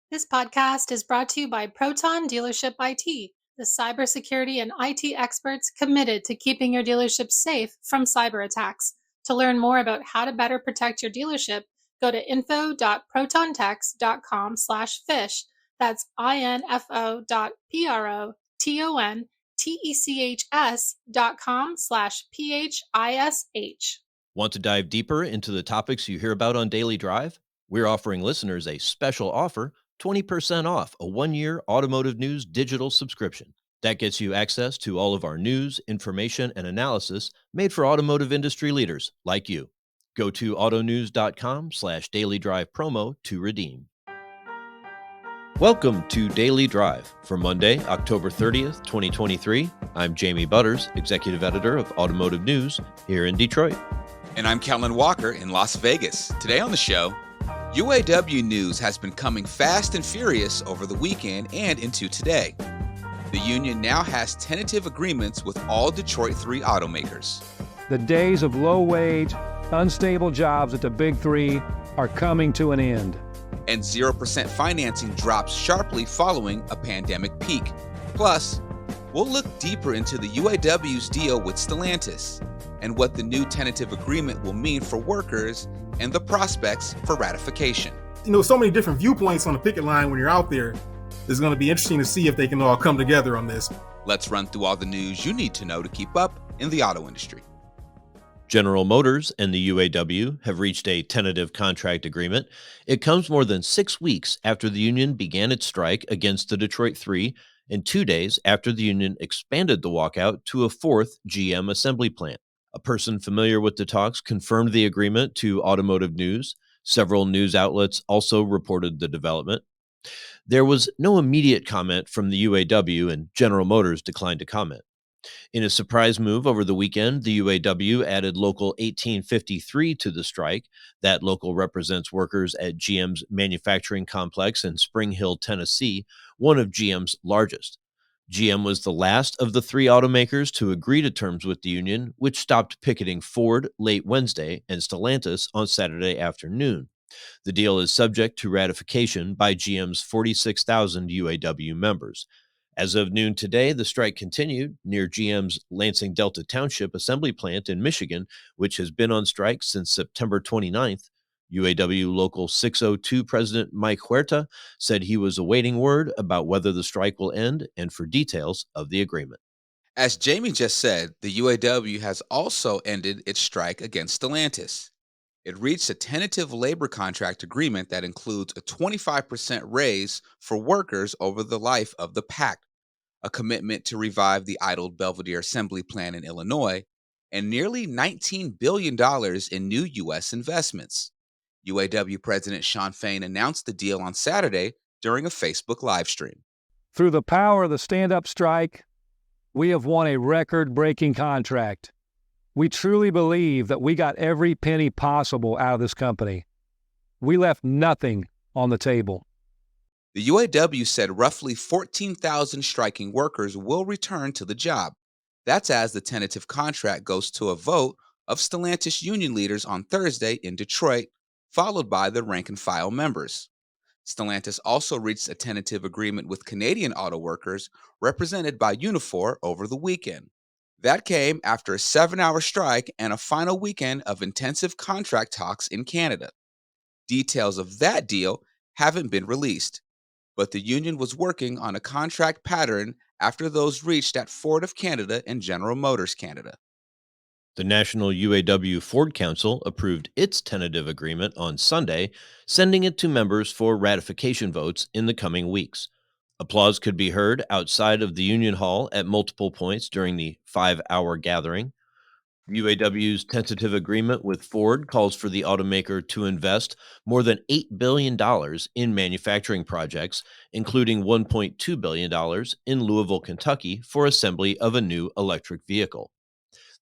This podcast is brought to you by Proton Dealership IT, the cybersecurity and IT experts committed to keeping your dealership safe from cyber attacks. To learn more about how to better protect your dealership, go to info.protontex.com/fish. That's info.protontecs.com/phish. Want to dive deeper into the topics you hear about on Daily Drive? We're offering listeners a special offer, 20% off a 1-year Automotive News digital subscription. That gets you access to all of our news, information, and analysis made for automotive industry leaders like you. Go to autonews.com/Daily Drive promo to redeem. Welcome to Daily Drive for Monday, October 30th, 2023. I'm Jamie Butters, Executive Editor of Automotive News here in Detroit. And I'm Kellen Walker in Las Vegas. Today on the show, UAW news has been coming fast and furious over the weekend and into today. The union now has tentative agreements with all Detroit 3 automakers. The days of low-wage, unstable jobs at the Big Three are coming to an end. And 0% financing drops sharply following a pandemic peak. Plus, we'll look deeper into the UAW's deal with Stellantis and what the new tentative agreement will mean for workers and the prospects for ratification. So many different viewpoints on the picket line when you're out there. It's going to be interesting to see if they can all come together on this. Let's run through all the news you need to know to keep up in the auto industry. General Motors and the UAW have reached a tentative contract agreement. It comes more than 6 weeks after the union began its strike against the Detroit 3 and 2 days after the union expanded the walkout to a 4th GM assembly plant. A person familiar with the talks confirmed the agreement to Automotive News. Several news outlets also reported the development. There was no immediate comment from the UAW, and General Motors declined to comment. In a surprise move over the weekend, the UAW added Local 1853 to the strike. That local represents workers at GM's manufacturing complex in Spring Hill, Tennessee, one of GM's largest. GM was the last of the 3 automakers to agree to terms with the union, which stopped picketing Ford late Wednesday and Stellantis on Saturday afternoon. The deal is subject to ratification by GM's 46,000 UAW members. As of noon today, the strike continued near GM's Lansing Delta Township assembly plant in Michigan, which has been on strike since September 29th. UAW Local 602 President Mike Huerta said he was awaiting word about whether the strike will end and for details of the agreement. As Jamie just said, the UAW has also ended its strike against Stellantis. It reached a tentative labor contract agreement that includes a 25% raise for workers over the life of the pact, a commitment to revive the idled Belvidere assembly plant in Illinois, and nearly $19 billion in new U.S. investments. UAW President Shawn Fain announced the deal on Saturday during a Facebook live stream. Through the power of the stand-up strike, we have won a record-breaking contract. We truly believe that we got every penny possible out of this company. We left nothing on the table. The UAW said roughly 14,000 striking workers will return to the job. That's as the tentative contract goes to a vote of Stellantis union leaders on Thursday in Detroit, followed by the rank-and-file members. Stellantis also reached a tentative agreement with Canadian auto workers represented by Unifor over the weekend. That came after a 7-hour strike and a final weekend of intensive contract talks in Canada. Details of that deal haven't been released, but the union was working on a contract pattern after those reached at Ford of Canada and General Motors Canada. The National UAW-Ford Council approved its tentative agreement on Sunday, sending it to members for ratification votes in the coming weeks. Applause could be heard outside of the Union Hall at multiple points during the 5-hour gathering. UAW's tentative agreement with Ford calls for the automaker to invest more than $8 billion in manufacturing projects, including $1.2 billion in Louisville, Kentucky, for assembly of a new electric vehicle.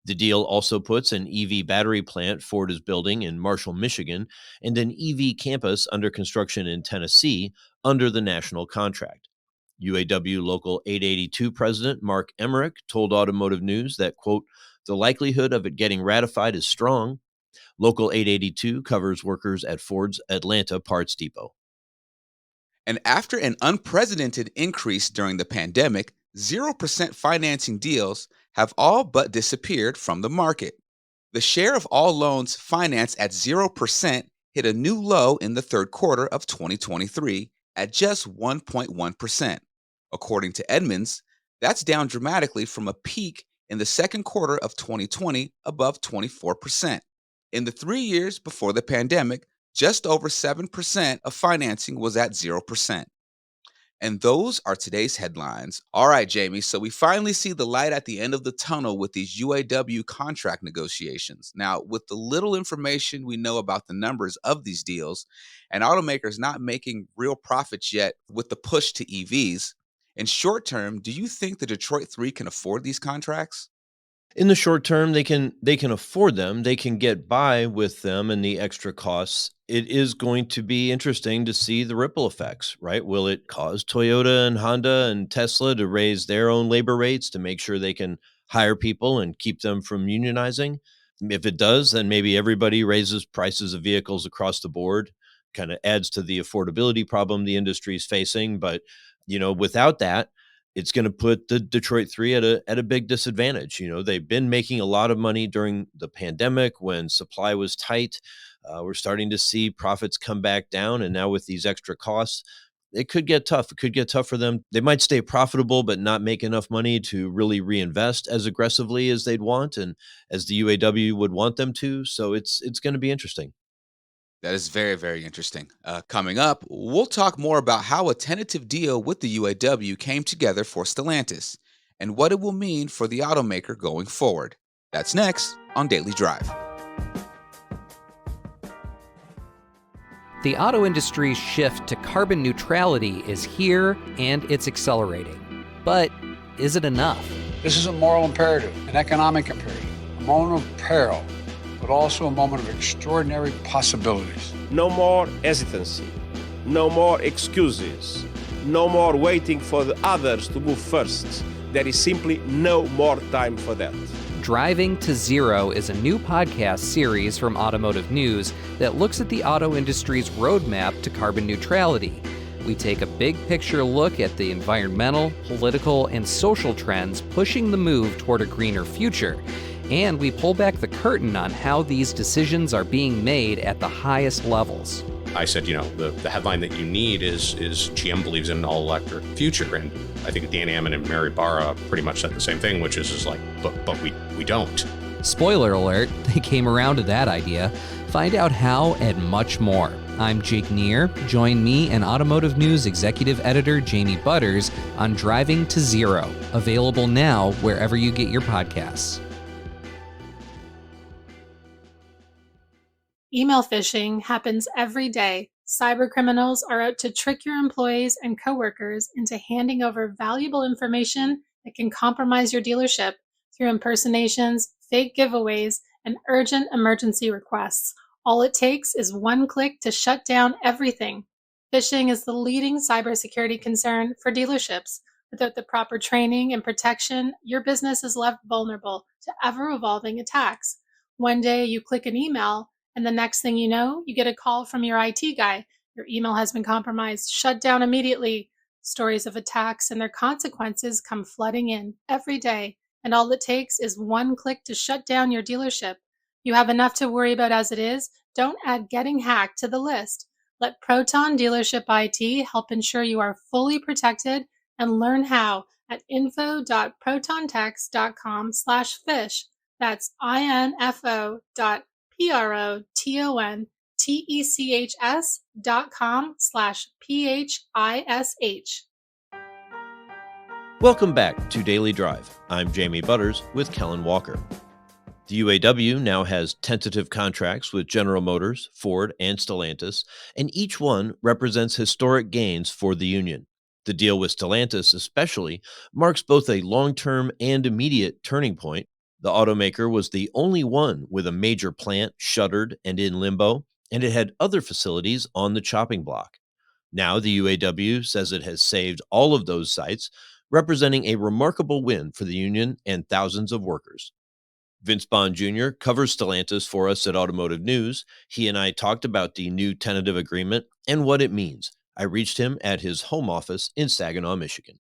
The deal also puts an EV battery plant Ford is building in Marshall, Michigan, and an EV campus under construction in Tennessee under the national contract. UAW Local 882 President Mark Emmerich told Automotive News that, quote, the likelihood of it getting ratified is strong. Local 882 covers workers at Ford's Atlanta Parts Depot. And after an unprecedented increase during the pandemic, 0% financing deals have all but disappeared from the market. The share of all loans financed at 0% hit a new low in the third quarter of 2023 at just 1.1%. According to Edmunds, that's down dramatically from a peak in the second quarter of 2020 above 24%. In the 3 years before the pandemic, just over 7% of financing was at 0%. And those are today's headlines. All right, Jamie. So we finally see the light at the end of the tunnel with these UAW contract negotiations. Now, with the little information we know about the numbers of these deals and automakers not making real profits yet with the push to EVs, in short term, do you think the Detroit 3 can afford these contracts? In the short term, they can afford them. They can get by with them and the extra costs. It is going to be interesting to see the ripple effects, right? Will it cause Toyota and Honda and Tesla to raise their own labor rates to make sure they can hire people and keep them from unionizing? If it does, then maybe everybody raises prices of vehicles across the board, kind of adds to the affordability problem the industry is facing. But, without that, it's going to put the Detroit 3 at a big disadvantage. They've been making a lot of money during the pandemic when supply was tight. We're starting to see profits come back down, and now with these extra costs, it could get tough. It could get tough for them. They might stay profitable, but not make enough money to really reinvest as aggressively as they'd want and as the UAW would want them to. So it's going to be interesting. That is very, very interesting. Coming up, we'll talk more about how a tentative deal with the UAW came together for Stellantis and what it will mean for the automaker going forward. That's next on Daily Drive. The auto industry's shift to carbon neutrality is here and it's accelerating. But is it enough? This is a moral imperative, an economic imperative, a moment of peril, but also a moment of extraordinary possibilities. No more hesitancy, no more excuses, no more waiting for the others to move first. There is simply no more time for that. Driving to Zero is a new podcast series from Automotive News that looks at the auto industry's roadmap to carbon neutrality. We take a big picture look at the environmental, political, and social trends pushing the move toward a greener future. And we pull back the curtain on how these decisions are being made at the highest levels. I said, the headline that you need is GM believes in an all-electric future. And I think Dan Ammon and Mary Barra pretty much said the same thing, which is like, but we don't. Spoiler alert, they came around to that idea. Find out how and much more. I'm Jake Neer. Join me and Automotive News Executive Editor Jamie Butters on Driving to Zero, available now wherever you get your podcasts. Email phishing happens every day. Cybercriminals are out to trick your employees and coworkers into handing over valuable information that can compromise your dealership through impersonations, fake giveaways, and urgent emergency requests. All it takes is one click to shut down everything. Phishing is the leading cybersecurity concern for dealerships. Without the proper training and protection, your business is left vulnerable to ever-evolving attacks. One day you click an email, and the next thing you know, you get a call from your IT guy. Your email has been compromised. Shut down immediately. Stories of attacks and their consequences come flooding in every day, and all it takes is one click to shut down your dealership. You have enough to worry about as it is. Don't add getting hacked to the list. Let Proton Dealership IT help ensure you are fully protected, and learn how at info.protontex.com/fish. That's info.protontex.com/PHISH. Welcome back to Daily Drive. I'm Jamie Butters with Kellen Walker. The UAW now has tentative contracts with General Motors, Ford, and Stellantis, and each one represents historic gains for the union. The deal with Stellantis especially marks both a long-term and immediate turning point. The automaker was the only one with a major plant shuttered and in limbo, and it had other facilities on the chopping block. Now the UAW says it has saved all of those sites, representing a remarkable win for the union and thousands of workers. Vince Bond Jr. covers Stellantis for us at Automotive News. He and I talked about the new tentative agreement and what it means. I reached him at his home office in Saginaw, Michigan.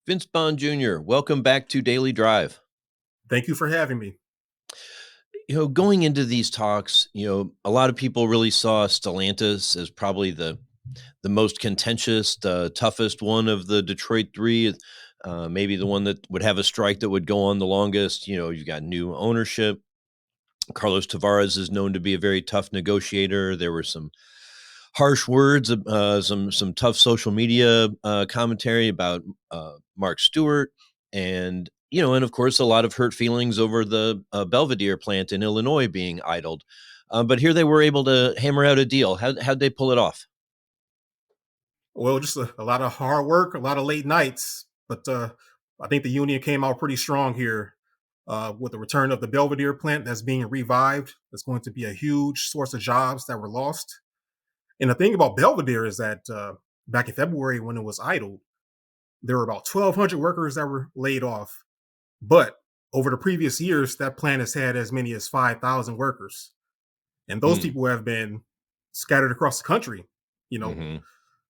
Vince Bond Jr., welcome back to Daily Drive. Thank you for having me. Going into these talks, a lot of people really saw Stellantis as probably the most contentious, the toughest one of the Detroit Three, maybe the one that would have a strike that would go on the longest. You've got new ownership. Carlos Tavares is known to be a very tough negotiator. There were some harsh words, some tough social media commentary about Mark Stewart, and and of course a lot of hurt feelings over the Belvedere plant in Illinois being idled. But here they were able to hammer out a deal. How'd they pull it off? Well, just a lot of hard work, a lot of late nights, but I think the union came out pretty strong here with the return of the Belvedere plant that's being revived. That's going to be a huge source of jobs that were lost. And the thing about Belvedere is that back in February, when it was idled, there were about 1,200 workers that were laid off. But over the previous years, that plant has had as many as 5,000 workers. And those people have been scattered across the country,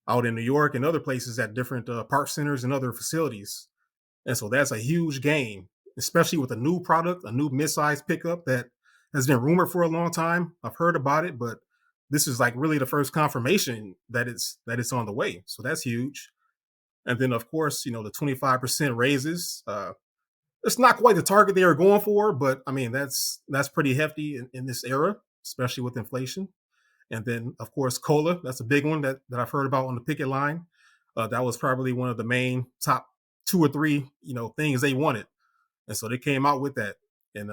out in New York and other places at different park centers and other facilities. And so that's a huge gain, especially with a new product, a new mid-size pickup that has been rumored for a long time. I've heard about it, but this is like really the first confirmation that it's on the way. So that's huge. And then of course, the 25% raises. It's not quite the target they are going for, but I mean that's pretty hefty in this era, especially with inflation. And then of course COLA, that's a big one that I've heard about on the picket line. That was probably one of the main top 2 or 3 things they wanted, and so they came out with that. And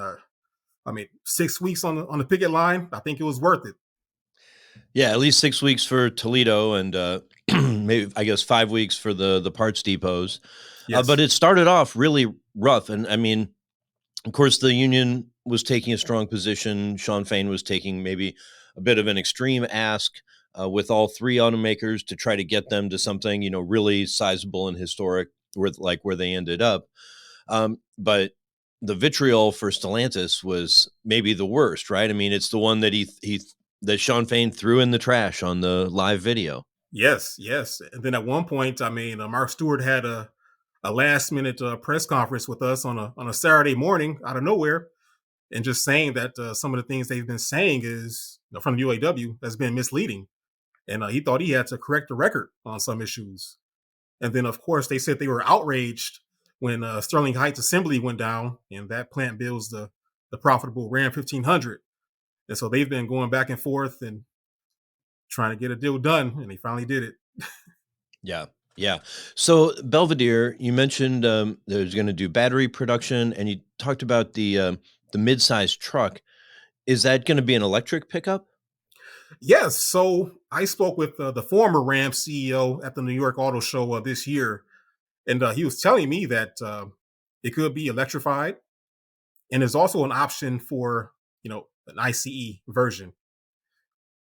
6 weeks on the picket line, I think it was worth it. Yeah, at least 6 weeks for Toledo, and maybe I guess 5 weeks for the parts depots. Yes. But it started off really rough, and I mean, of course, the union was taking a strong position. Shawn Fain was taking maybe a bit of an extreme ask with all 3 automakers to try to get them to something really sizable and historic, where they ended up. But the vitriol for Stellantis was maybe the worst, right? I mean, it's the one that that Shawn Fain threw in the trash on the live video. Yes. And then at one point, Mark Stewart had a last minute press conference with us on a Saturday morning out of nowhere, and just saying that some of the things they've been saying is from the UAW has been misleading, and he thought he had to correct the record on some issues. And then of course they said they were outraged when Sterling Heights Assembly went down, and that plant builds the profitable Ram 1500. And so they've been going back and forth and trying to get a deal done, and they finally did it. Yeah. So Belvedere, you mentioned there's going to do battery production, and you talked about the mid-sized truck. Is that going to be an electric pickup? Yes. So I spoke with the former Ram CEO at the New York Auto Show this year, and he was telling me that it could be electrified, and there's also an option for an ICE version.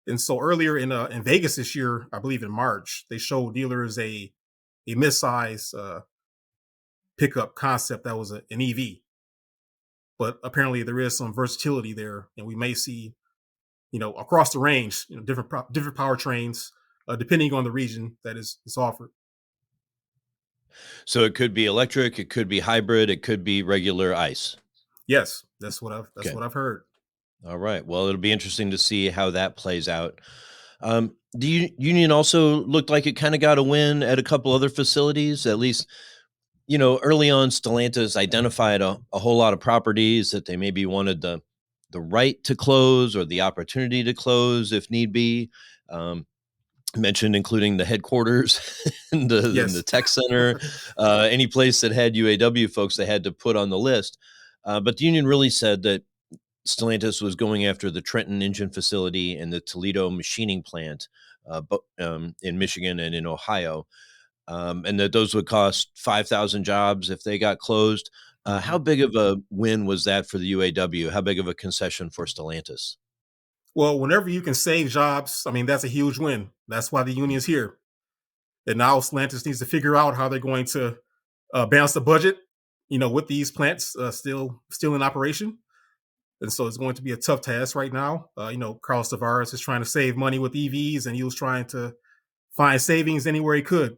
And so earlier in Vegas this year, I believe in March, they showed dealers a mid-size pickup concept that was an EV. But apparently there is some versatility there, and we may see, across the range, different powertrains, depending on the region that is offered. So it could be electric, it could be hybrid, it could be regular ICE. Yes, that's what I've heard. All right. Well, it'll be interesting to see how that plays out. The union also looked like it kind of got a win at a couple other facilities. At least, early on, Stellantis identified a whole lot of properties that they maybe wanted the right to close or the opportunity to close if need be. Mentioned including the headquarters and the tech center, any place that had UAW folks they had to put on the list. But the union really said that Stellantis was going after the Trenton engine facility and the Toledo machining plant in Michigan and in Ohio, and that those would cost 5,000 jobs if they got closed. How big of a win was that for the UAW? How big of a concession for Stellantis? Well, whenever you can save jobs, that's a huge win. That's why the union's here. And now Stellantis needs to figure out how they're going to balance the budget, with these plants still in operation. And so it's going to be a tough task right now. Carlos Tavares is trying to save money with EVs, and he was trying to find savings anywhere he could.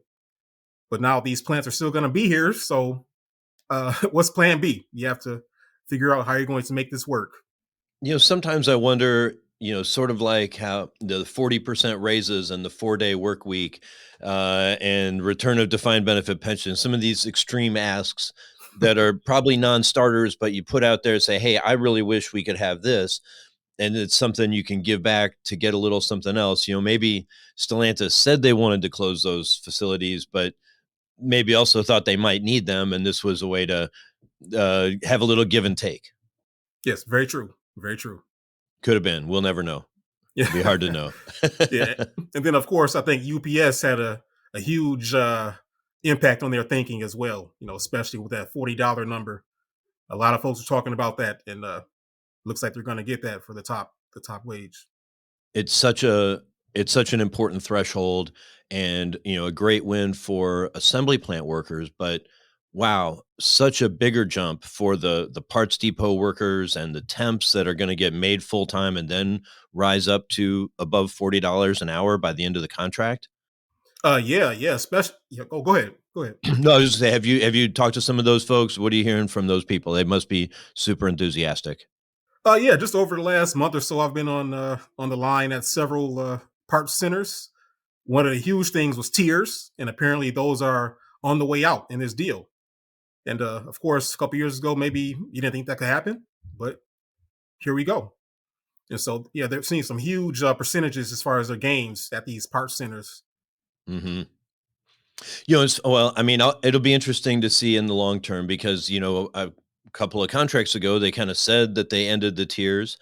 But now these plants are still going to be here. So what's plan B? You have to figure out how you're going to make this work. Sometimes I wonder, sort of like how the 40% raises and the 4-day work week and return of defined benefit pension, some of these extreme asks that are probably non-starters, but you put out there and say, hey, I really wish we could have this. And it's something you can give back to get a little something else. Maybe Stellantis said they wanted to close those facilities, but maybe also thought they might need them. And this was a way to have a little give and take. Yes, very true. Very true. Could have been. We'll never know. It'd be hard to know. Yeah. And then, of course, I think UPS had a huge impact on their thinking as well, especially with that $40 number. A lot of folks are talking about that, and looks like they're going to get that for the top wage. It's such an important threshold, and a great win for assembly plant workers, but wow, such a bigger jump for the parts depot workers and the temps that are going to get made full time and then rise up to above $40 an hour by the end of the contract. Yeah, especially. Yeah, go ahead. No, I was just say, have you talked to some of those folks? What are you hearing from those people? They must be super enthusiastic. Yeah, just over the last month or so, I've been on the line at several parts centers. One of the huge things was tiers, and apparently those are on the way out in this deal. And of course, a couple years ago, maybe you didn't think that could happen, but here we go. And so, yeah, they're seeing some huge percentages as far as their gains at these parts centers. Mm-hmm. It'll be interesting to see in the long term because, a couple of contracts ago, they kind of said that they ended the tiers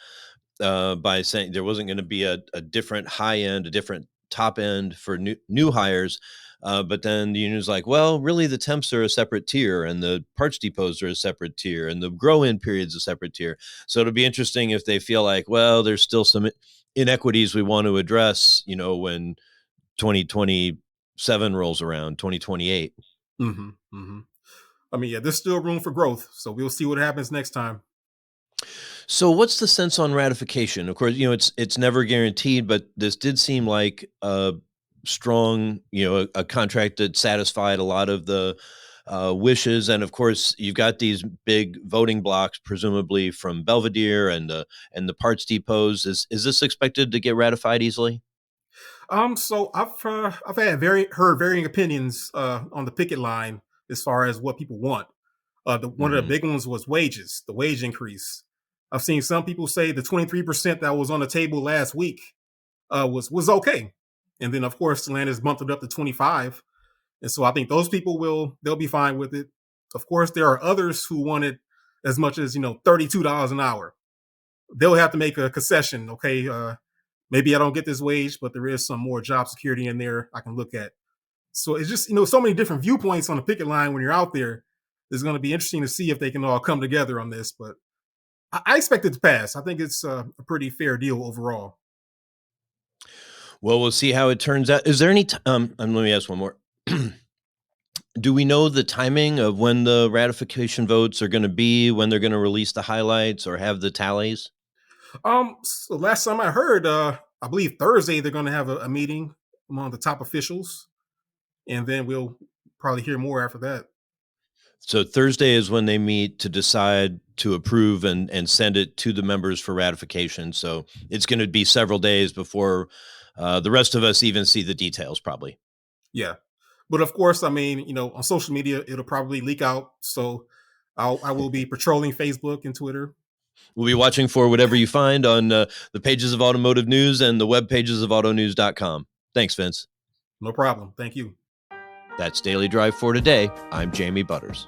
by saying there wasn't going to be a different high end, a different top end for new hires. But then the union's like, well, really the temps are a separate tier and the parts depots are a separate tier and the grow-in period's a separate tier. So it'll be interesting if they feel like, well, there's still some inequities we want to address, when 2027 rolls around, 2028. Mm-hmm, mm-hmm. There's still room for growth. So we'll see what happens next time. So what's the sense on ratification? Of course, it's never guaranteed, but this did seem like a strong, a contract that satisfied a lot of the wishes. And of course, you've got these big voting blocks, presumably from Belvedere and the parts depots. Is this expected to get ratified easily? So I've heard varying opinions on the picket line as far as what people want. One of the big ones was wages, the wage increase. I've seen some people say the 23% that was on the table last week was okay. And then, of course, Stellantis bumped it up to 25. And so I think those people they'll be fine with it. Of course, there are others who want it as much as, $32 an hour. They'll have to make a concession. Okay. Maybe I don't get this wage, but there is some more job security in there I can look at. So it's just, so many different viewpoints on the picket line when you're out there. It's going to be interesting to see if they can all come together on this. But I expect it to pass. I think it's a pretty fair deal overall. Well, we'll see how it turns out. Is there any and let me ask one more. Do we know the timing of when the ratification votes are going to be, when they're going to release the highlights or have the tallies? So last time I heard, I believe Thursday, they're going to have a meeting among the top officials, and then we'll probably hear more after that. So Thursday is when they meet to decide to approve and send it to the members for ratification. So it's going to be several days before the rest of us even see the details, probably. Yeah. But of course, on social media, it'll probably leak out. So I will be patrolling Facebook and Twitter. We'll be watching for whatever you find on the pages of Automotive News and the web pages of autonews.com. Thanks, Vince. No problem. Thank you. That's Daily Drive for today. I'm Jamie Butters.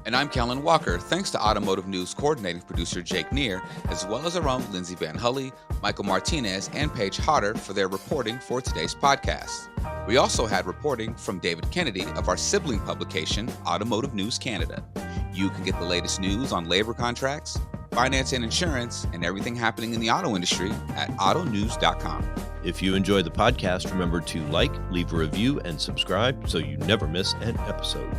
And I'm Kellen Walker. Thanks to Automotive News coordinating producer Jake Neer, as well as our own Lindsay Van Hully, Michael Martinez, and Paige Hodder for their reporting for today's podcast. We also had reporting from David Kennedy of our sibling publication, Automotive News Canada. You can get the latest news on labor contracts, finance and insurance, and everything happening in the auto industry at autonews.com. If you enjoy the podcast, remember to like, leave a review, and subscribe so you never miss an episode.